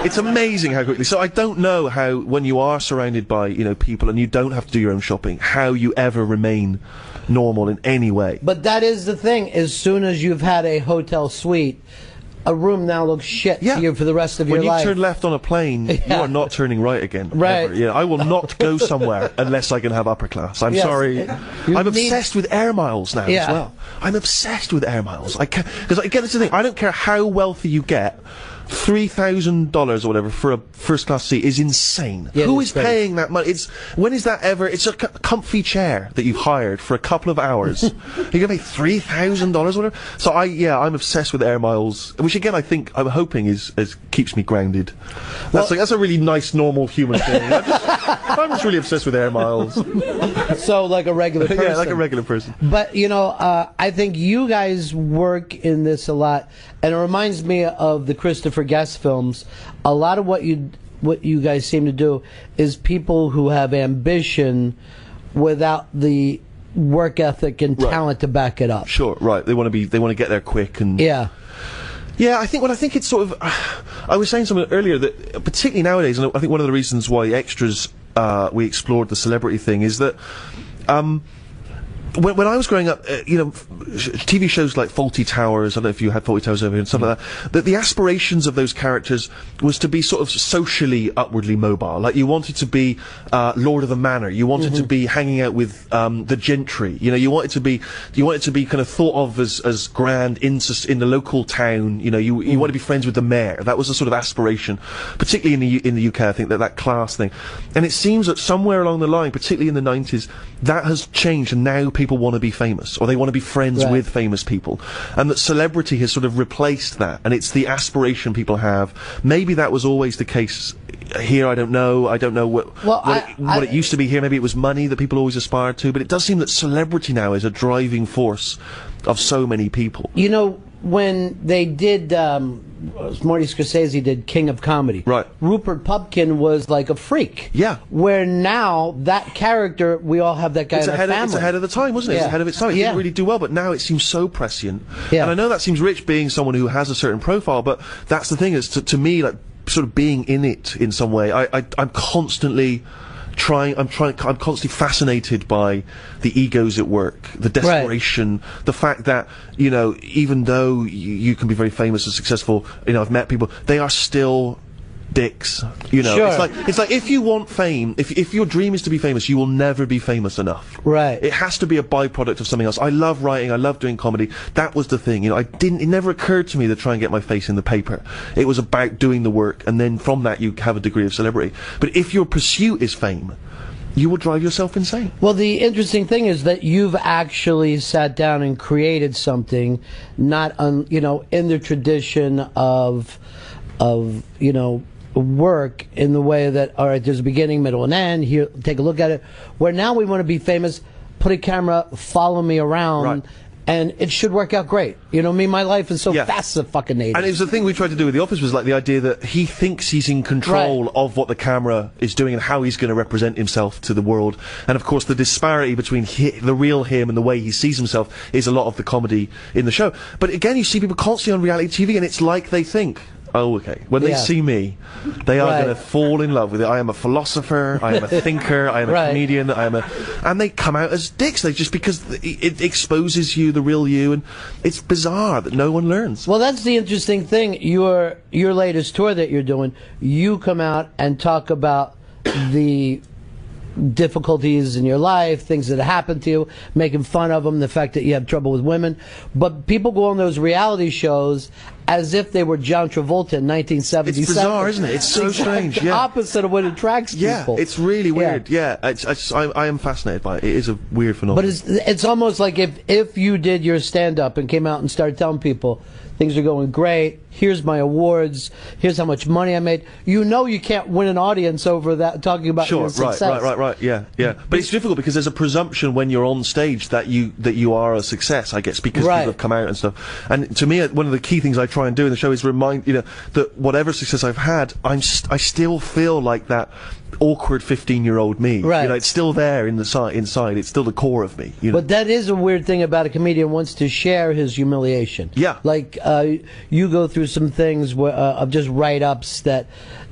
It's amazing how quickly. So I don't know how, when you are surrounded by, you know, people and you don't have to do your own shopping, how you ever remain normal in any way. But that is the thing. As soon as you've had a hotel suite, a room now looks shit to you for the rest of your life. When you turn left on a plane, you are not turning right again. Right. Ever. Yeah, I will not go somewhere unless I can have upper class. I'm sorry. I'm obsessed with air miles now as well. I'm obsessed with air miles. I can't, because again, it's the thing. I don't care how wealthy you get. $3,000 or whatever for a first class seat is insane. Yeah, who is paying that money? When is that ever? It's a comfy chair that you've hired for a couple of hours. You're gonna pay $3,000 or whatever. So I'm obsessed with air miles, which again I'm hoping is keeps me grounded. That's a really nice normal human thing. I'm just really obsessed with air miles. So like a regular person. Yeah, like a regular person. But you know, I think you guys work in this a lot, and it reminds me of the Christopher Guest films. A lot of what you guys seem to do is people who have ambition without the work ethic and talent to back it up. Sure, right. They want to get there quick and yeah. I think it's sort of. I was saying something earlier that particularly nowadays, and I think one of the reasons why extras we explored the celebrity thing is that. When I was growing up, you know, TV shows like Fawlty Towers, I don't know if you had Fawlty Towers over here and stuff like that, the aspirations of those characters was to be sort of socially upwardly mobile. Like, you wanted to be Lord of the Manor, you wanted to be hanging out with the gentry, you know, you wanted to be kind of thought of as grand in the local town, you know, you want to be friends with the mayor. That was a sort of aspiration, particularly in the UK, I think, that class thing. And it seems that somewhere along the line, particularly in the 90s, that has changed, and now people want to be famous, or they want to be friends with famous people, and that celebrity has sort of replaced that, and it's the aspiration people have. Maybe that was always the case here, I don't know what it used to be here. Maybe it was money that people always aspired to, but it does seem that celebrity now is a driving force of so many people. You know, when they did Marty Scorsese did King of Comedy. Right. Rupert Pupkin was like a freak. Yeah. Where now that character, we all have that guy in the family. It's ahead of the time, wasn't it? Yeah. It's ahead of its time. It didn't really do well, but now it seems so prescient. Yeah. And I know that seems rich, being someone who has a certain profile, but that's the thing, is to me, like, sort of being in it in some way. I'm constantly I'm constantly fascinated by the egos at work, the desperation, the fact that, you know, even though you can be very famous and successful, you know, I've met people, they are still dicks, you know. Sure. It's like if you want fame, if your dream is to be famous, you will never be famous enough. Right. It has to be a byproduct of something else. I love writing, I love doing comedy. That was the thing, you know. It never occurred to me to try and get my face in the paper. It was about doing the work, and then from that you have a degree of celebrity. But if your pursuit is fame, you will drive yourself insane. Well, the interesting thing is that you've actually sat down and created something, not you know, in the tradition of you know, work, in the way that, all right, there's a beginning, middle, and end. Here, take a look at it. Where now we want to be famous, put a camera, follow me around. And it should work out great. You know, my life is so fascinating. And it was the thing we tried to do with The Office, was like the idea that he thinks he's in control of what the camera is doing and how he's going to represent himself to the world. And of course, the disparity between the real him and the way he sees himself is a lot of the comedy in the show. But again, you see people constantly on reality TV, and it's like they think, oh, okay, when they see me, they are going to fall in love with it. I am a philosopher, I am a thinker, I am a comedian, and they come out as dicks, just because it exposes you, the real you, and it's bizarre that no one learns. Well, that's the interesting thing. Your latest tour that you're doing, you come out and talk about the difficulties in your life, things that happened to you, making fun of them, the fact that you have trouble with women. But people go on those reality shows as if they were John Travolta in 1977. It's bizarre, isn't it? It's so strange. The opposite of what attracts people. Yeah, it's really weird. Yeah, I am fascinated by it. It is a weird phenomenon. But it's almost like if you did your stand-up and came out and started telling people, things are going great, here's my awards, here's how much money I made. You know you can't win an audience over that, talking about your success. Right, yeah. But it's difficult because there's a presumption when you're on stage that you are a success, I guess, because people have come out and stuff. And to me, one of the key things I try and do in the show is remind, you know, that whatever success I've had, I still feel like that awkward 15-year-old me. Right. You know, it's still there inside. It's still the core of me. You know? But that is a weird thing about a comedian wants to share his humiliation. Yeah. Like, you go through some things where, of just write-ups that,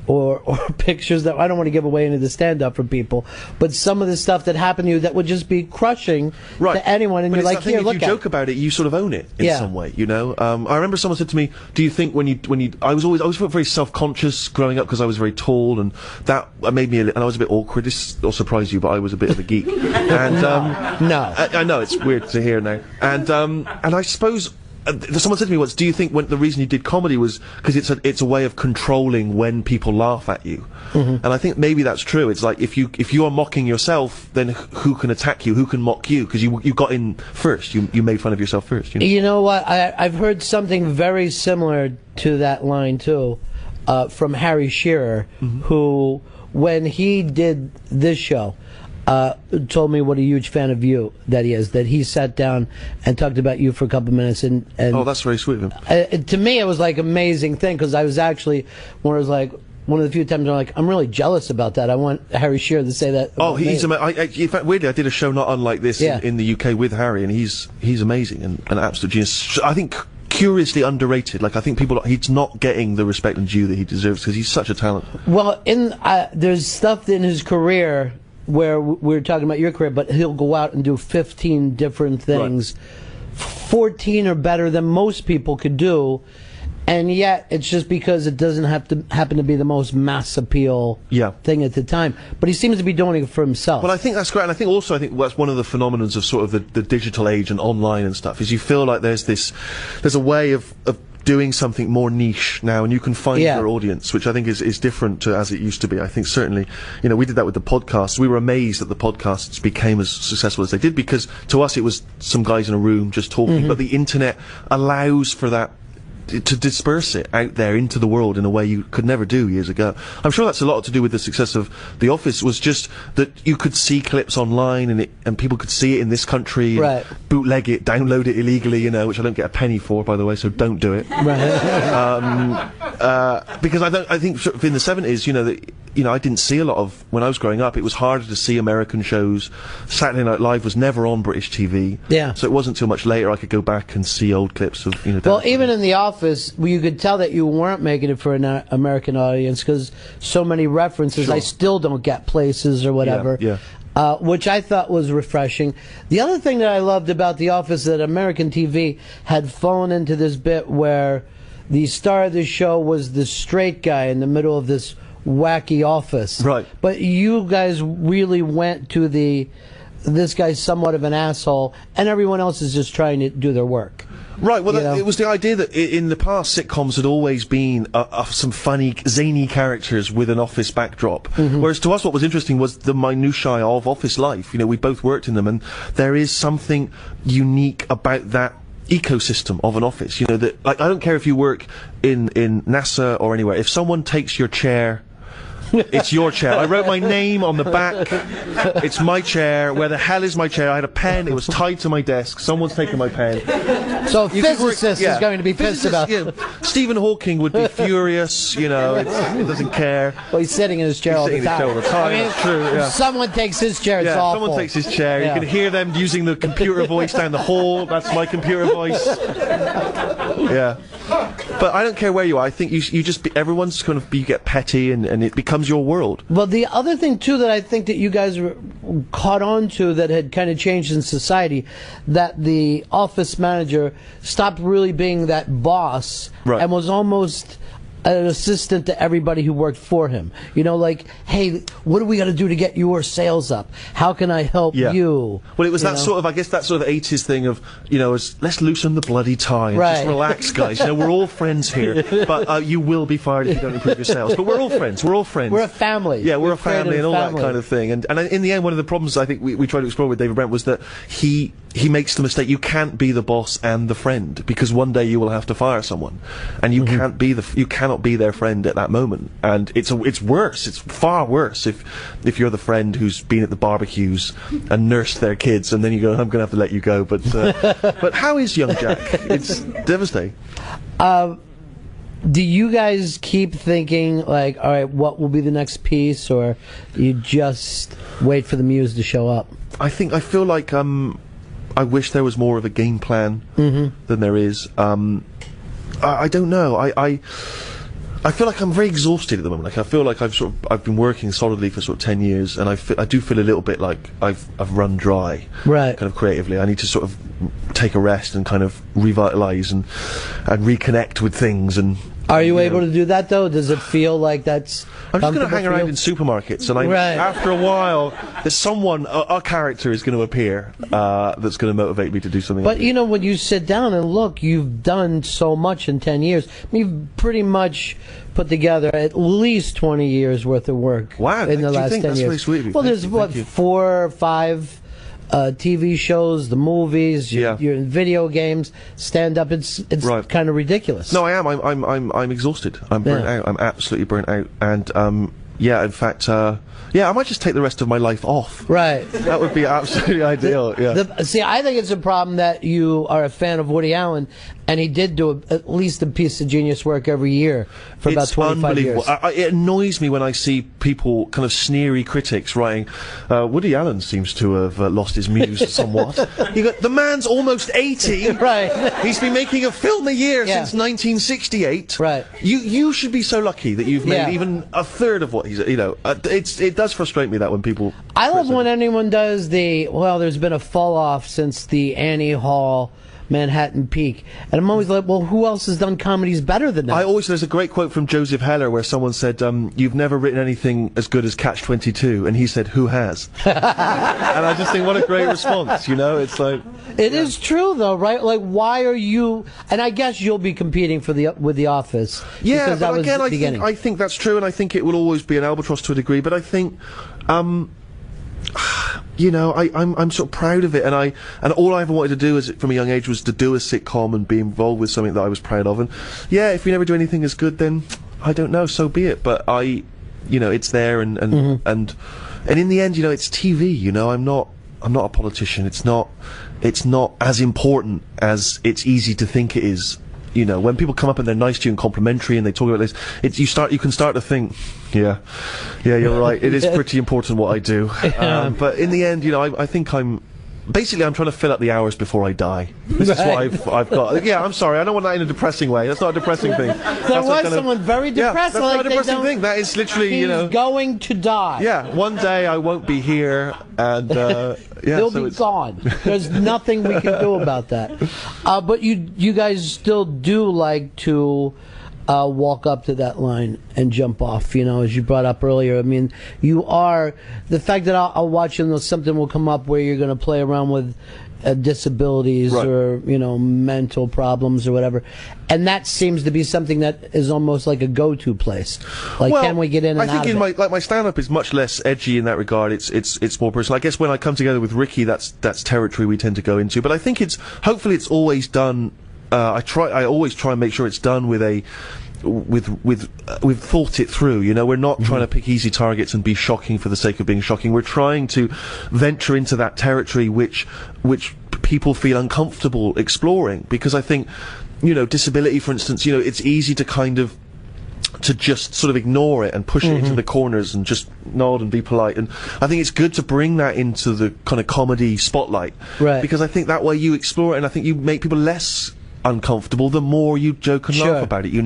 or pictures that I don't want to give away into the stand-up for people, but some of the stuff that happened to you that would just be crushing to anyone, and but you're like, here, look at it. If you joke about it, you sort of own it in some way, you know? I remember someone said to me, do you think when you I was very self-conscious growing up because I was very tall, and that made me, and I was a bit awkward. This will surprise you, but I was a bit of a geek. And, no. I know, it's weird to hear now. And I suppose, someone said to me once, do you think the reason you did comedy was because it's a way of controlling when people laugh at you? And I think maybe that's true. It's like if you are mocking yourself, then who can attack you? Who can mock you? Because you got in first. You made fun of yourself first. You know? You know what? I've heard something very similar to that line too, from Harry Shearer, who, when he did this show, told me what a huge fan of you that he is, that he sat down and talked about you for a couple of minutes, and oh, that's very sweet of him. To me, it was like an amazing thing, because I was actually one of the few times I'm like, I'm really jealous about that. I want Harry Shearer to say that. Oh, he's amazing. In fact, weirdly, I did a show not unlike this in the UK with Harry, and he's amazing and an absolute genius. I think curiously underrated. Like, I think he's not getting the respect and due that he deserves, because he's such a talent. Well, there's stuff in his career where we're talking about your career, but he'll go out and do 15 different things. Right. 14 are better than most people could do, and yet it's just because it doesn't happen to be the most mass appeal thing at the time. But he seems to be doing it for himself. Well, I think that's great, and I think that's one of the phenomenons of sort of the digital age and online and stuff, is you feel like there's a way of doing something more niche now, and you can find your audience, which I think is different to as it used to be. I think certainly, you know, we did that with the podcasts. We were amazed that the podcasts became as successful as they did, because to us it was some guys in a room just talking, but the internet allows for that, to disperse it out there into the world in a way you could never do years ago. I'm sure that's a lot to do with the success of The Office, was just that you could see clips online, and people could see it in this country, and bootleg it, download it illegally, you know, which I don't get a penny for, by the way, so don't do it. Because I think sort of in the 70s, you know, I didn't see a lot of, when I was growing up, it was harder to see American shows. Saturday Night Live was never on British TV. Yeah. So it wasn't until much later I could go back and see old clips of, you know. Well, even in The Office, you could tell that you weren't making it for an American audience, because so many references. I still don't get places or whatever. Which I thought was refreshing. The other thing that I loved about The Office, that American TV had fallen into this bit where the star of the show was the straight guy in the middle of this wacky office. Right. But you guys really went to this guy's somewhat of an asshole, and everyone else is just trying to do their work. Right, well, it was the idea that in the past sitcoms had always been some funny, zany characters with an office backdrop. Whereas to us what was interesting was the minutiae of office life. You know, we both worked in them, and there is something unique about that ecosystem of an office. You know, that, like, I don't care if you work in NASA or anywhere, if someone takes your chair, it's your chair. I wrote my name on the back. It's my chair. Where the hell is my chair? I had a pen. It was tied to my desk. Someone's taken my pen. So a physicist is going to be pissed about it. Stephen Hawking would be furious. You know, he doesn't care. Well, he's sitting in his chair all the time. I mean, that's true. If someone takes his chair, it's awful. Someone takes his chair. You can hear them using the computer voice down the hall. That's my computer voice. But I don't care where you are. I think you just everyone's kind of, you get petty, and it becomes your world. Well, the other thing too that I think that you guys caught on to that had kind of changed in society, that the office manager stopped really being that boss and was almost an assistant to everybody who worked for him. You know, like, hey, what do we got to do to get your sales up? How can I help you? Well, it was that sort of, I guess, that sort of 80s thing of, you know, let's loosen the bloody tie and just relax, guys. You know, we're all friends here, but you will be fired if you don't improve your sales. But we're all friends. We're all friends. We're a family. Yeah, we're a family and all that kind of thing. And in the end, one of the problems I think we tried to explore with David Brent was that he makes the mistake. You can't be the boss and the friend, because one day you will have to fire someone, and you cannot be their friend at that moment. And it's worse. It's far worse if you're the friend who's been at the barbecues and nursed their kids, and then you go, I'm going to have to let you go. But but how is young Jack? It's devastating. Do you guys keep thinking, like, all right, what will be the next piece, or you just wait for the muse to show up? I feel like I wish there was more of a game plan than there is. I don't know. I feel like I'm very exhausted at the moment. Like I feel like I've been working solidly for sort of 10 years, and I do feel a little bit like I've run dry, right? Kind of creatively. I need to sort of take a rest and kind of revitalize and reconnect with things. And are you able to do that though? Does it feel like that's? I'm just going to hang around in supermarkets, and after a while, there's someone, a character is going to appear that's going to motivate me to do something. But you know, when you sit down and look, you've done so much in 10 years. You've pretty much put together at least 20 years worth of work. Wow, in the last 10 that's years. Really sweet of you. Well, there's what, 4 or 5 TV shows, the movies, you're in video games, stand up. It's kind of ridiculous. No, I am. I'm exhausted. I'm burnt out. I'm absolutely burnt out. And in fact, I might just take the rest of my life off. Right. That would be absolutely ideal. Yeah. See, I think it's a problem that you are a fan of Woody Allen, and he did do at least a piece of genius work every year for about 25 years. It annoys me when I see people, kind of sneery critics, writing, Woody Allen seems to have lost his muse somewhat. The man's almost 80. Right. He's been making a film a year since 1968. Right. You should be so lucky that you've made even a third of what he's, it does frustrate me that when people... I love when anyone does there's been a fall off since the Annie Hall Manhattan Peak, and I'm always like, well, who else has done comedies better than that? There's a great quote from Joseph Heller where someone said, you've never written anything as good as Catch-22, and he said, who has? And I just think, what a great response, it's like... It is true, though, right? Like, why are you... And I guess you'll be competing with The Office. Yeah, but again, I think that's true, and I think it will always be an albatross to a degree, but I think... I'm sort of proud of it, and all I ever wanted to do from a young age was to do a sitcom and be involved with something that I was proud of. And if we never do anything as good, then I don't know, so be it. But it's there, and in the end, it's TV. I'm not a politician. It's not as important as it's easy to think it is. When people come up and they're nice to you and complimentary and they talk about this, you can start to think, yeah, you're right. It is pretty important what I do. But in the end, I think I'm trying to fill up the hours before I die. This is what I've got. Yeah, I'm sorry. I don't want that in a depressing way. That's not a depressing thing. There was someone very depressed. Yeah, that's not a depressing thing. That is literally, He's going to die. Yeah, one day I won't be here, and he'll be gone. There's nothing we can do about that. But you guys still do like to walk up to that line and jump off, as you brought up earlier. I mean, the fact that I'll watch and something will come up where you're going to play around with disabilities or, mental problems or whatever. And that seems to be something that is almost like a go-to place. Like, can we get in and out of it? I think my stand-up is much less edgy in that regard. It's more personal. I guess when I come together with Ricky, that's territory we tend to go into. But I think hopefully it's always done. I always try and make sure it's done with we've thought it through. We're not trying to pick easy targets and be shocking for the sake of being shocking. We're trying to venture into that territory which people feel uncomfortable exploring, because I think, disability, for instance, it's easy to just sort of ignore it and push it into the corners and just nod and be polite. And I think it's good to bring that into the kind of comedy spotlight, right? Because I think that way you explore it, and I think you make people less uncomfortable the more you joke and laugh about it. I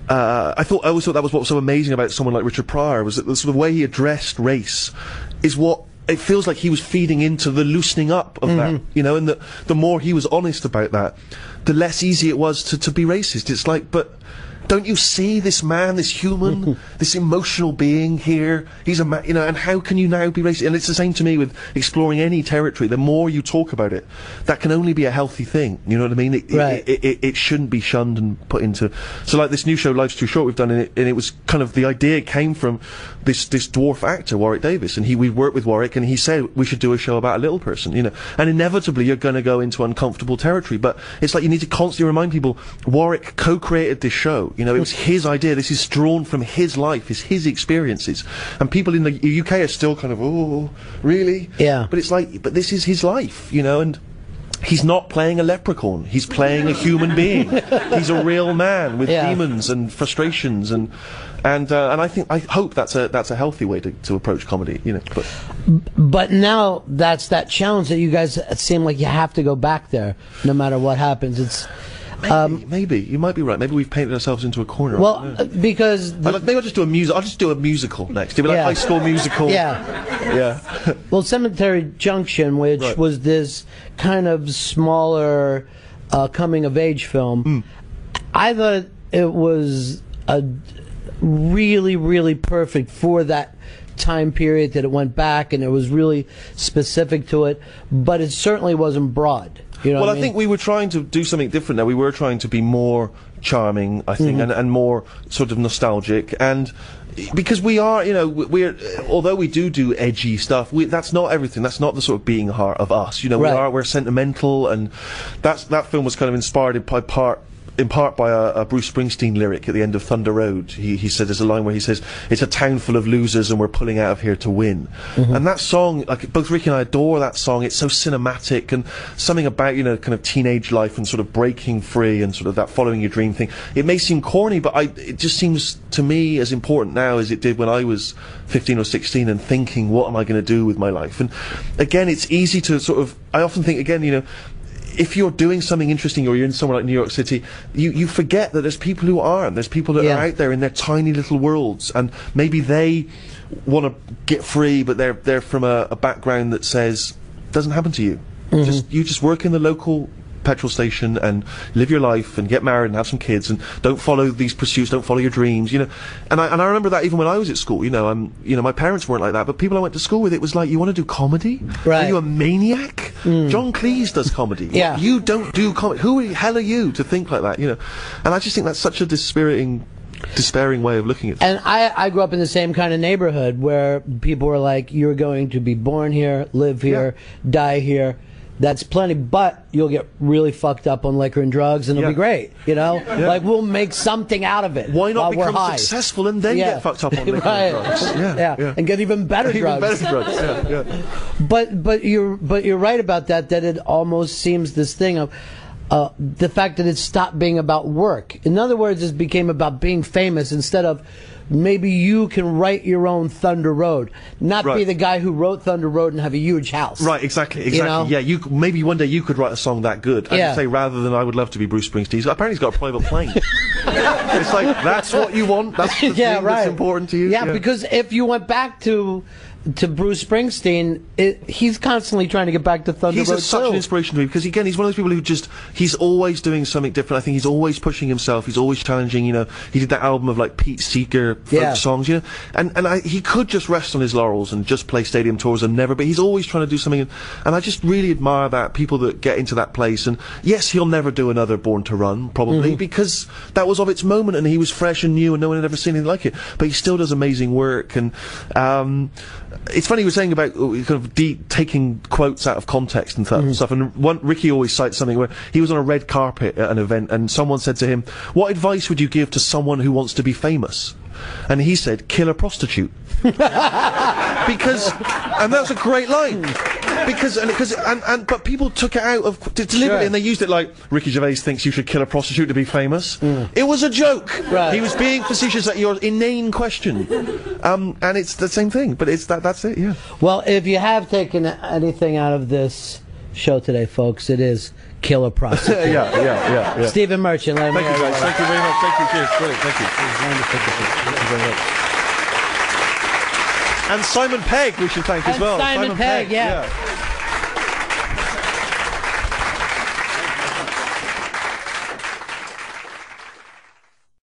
always thought that was what was so amazing about someone like Richard Pryor, was that the sort of way he addressed race is what it feels like he was feeding into the loosening up of that, and the more he was honest about that, the less easy it was to be racist. It's like, but don't you see this man, this human, this emotional being here? He's a man, and how can you now be racist? And it's the same to me with exploring any territory. The more you talk about it, that can only be a healthy thing. You know what I mean? It shouldn't be shunned and put into... So like this new show, Life's Too Short, we've done in it, and it was kind of, the idea came from this dwarf actor, Warwick Davis, and we worked with Warwick, and he said we should do a show about a little person, and inevitably you're going to go into uncomfortable territory, but it's like you need to constantly remind people, Warwick co-created this show. It was his idea. This is drawn from his life, his experiences. And people in the UK are still kind of, oh, really? Yeah. But it's like, but this is his life, and he's not playing a leprechaun. He's playing a human being. He's a real man with demons and frustrations, and I hope that's a healthy way to approach comedy, you know. But now that's that challenge that you guys seem like you have to go back there, no matter what happens. It's. Maybe you might be right. Maybe we've painted ourselves into a corner. Well, because maybe I'll just do a music. I'll just do a musical next. It'll be like High School Musical. Yeah. Well, Cemetery Junction, which was this kind of smaller coming of age film, I thought it was a really, really perfect for that time period that it went back, and it was really specific to it. But it certainly wasn't broad. You know I think we were trying to do something different now. We were trying to be more charming, I think, and more sort of nostalgic. And because we are, you know, although we do edgy stuff, that's not everything. That's not the sort of being heart of us. You know, we're sentimental, and that film was kind of inspired in part by a Bruce Springsteen lyric at the end of Thunder Road. He said, there's a line where he says, "It's a town full of losers and we're pulling out of here to win." And that song, like, both Ricky and I adore that song. It's so cinematic, and something about, you know, kind of teenage life and sort of breaking free and sort of that following your dream thing. It may seem corny, but it just seems to me as important now as it did when I was 15 or 16 and thinking, what am I going to do with my life? And again, it's easy to sort of, I often think, again, you know, if you're doing something interesting or you're in somewhere like New York City, you forget that there's people who aren't. There's people that are out there in their tiny little worlds, and maybe they want to get free, but they're from a background that says, doesn't happen to you. You just work in the local petrol station and live your life and get married and have some kids, and don't follow these pursuits, don't follow your dreams, you know. And I remember that even when I was at school, you know, my parents weren't like that, but people I went to school with, it was like, you want to do comedy? Are you a maniac? John Cleese does comedy. You don't do comedy. Who the hell are you to think like that, you know? And I just think that's such a despairing way of looking at things. And I grew up in the same kind of neighborhood where people were like, you're going to be born here, live here, die here. That's plenty, but you'll get really fucked up on liquor and drugs, and it'll be great, you know? Like, we'll make something out of it. Why not become high. successful and then get fucked up on liquor and drugs? And get even better drugs. But you're right about that it almost seems this thing of the fact that it stopped being about work. In other words, it became about being famous instead of maybe you can write your own Thunder Road, not be the guy who wrote Thunder Road and have a huge house. Right, exactly. You know? Yeah, maybe one day you could write a song that good. I would say, rather than I would love to be Bruce Springsteen. Apparently he's got a private plane. It's like, that's what you want? That's the thing that's important to you? Yeah, because if you went back to Bruce Springsteen, he's constantly trying to get back to Thunder Road. He's such an inspiration to me, because again, he's one of those people who he's always doing something different. I think he's always pushing himself, he's always challenging, you know. He did that album of like Pete Seeger folk songs, you know, and he could just rest on his laurels and just play stadium tours and never, but he's always trying to do something, and I just really admire that, people that get into that place. And yes, he'll never do another Born to Run, probably, because that was of its moment and he was fresh and new and no one had ever seen anything like it, but he still does amazing work. And it's funny you were saying about kind of taking quotes out of context and stuff, and Ricky always cites something where he was on a red carpet at an event and someone said to him, "What advice would you give to someone who wants to be famous?" And he said, "Kill a prostitute." And that's a great line. But people took it out of deliberately, and they used it like, Ricky Gervais thinks you should kill a prostitute to be famous. It was a joke. He was being facetious at your inane question. And it's the same thing, but that's it, yeah. Well, if you have taken anything out of this show today, folks, it is kill a prostitute. Yeah. Stephen Merchant, let him Thank you, guys. Thank you very much. Thank you. Cheers. Brilliant. Thank you. Thank you very much. And Simon Pegg we should thank as well. Simon Pegg, yeah.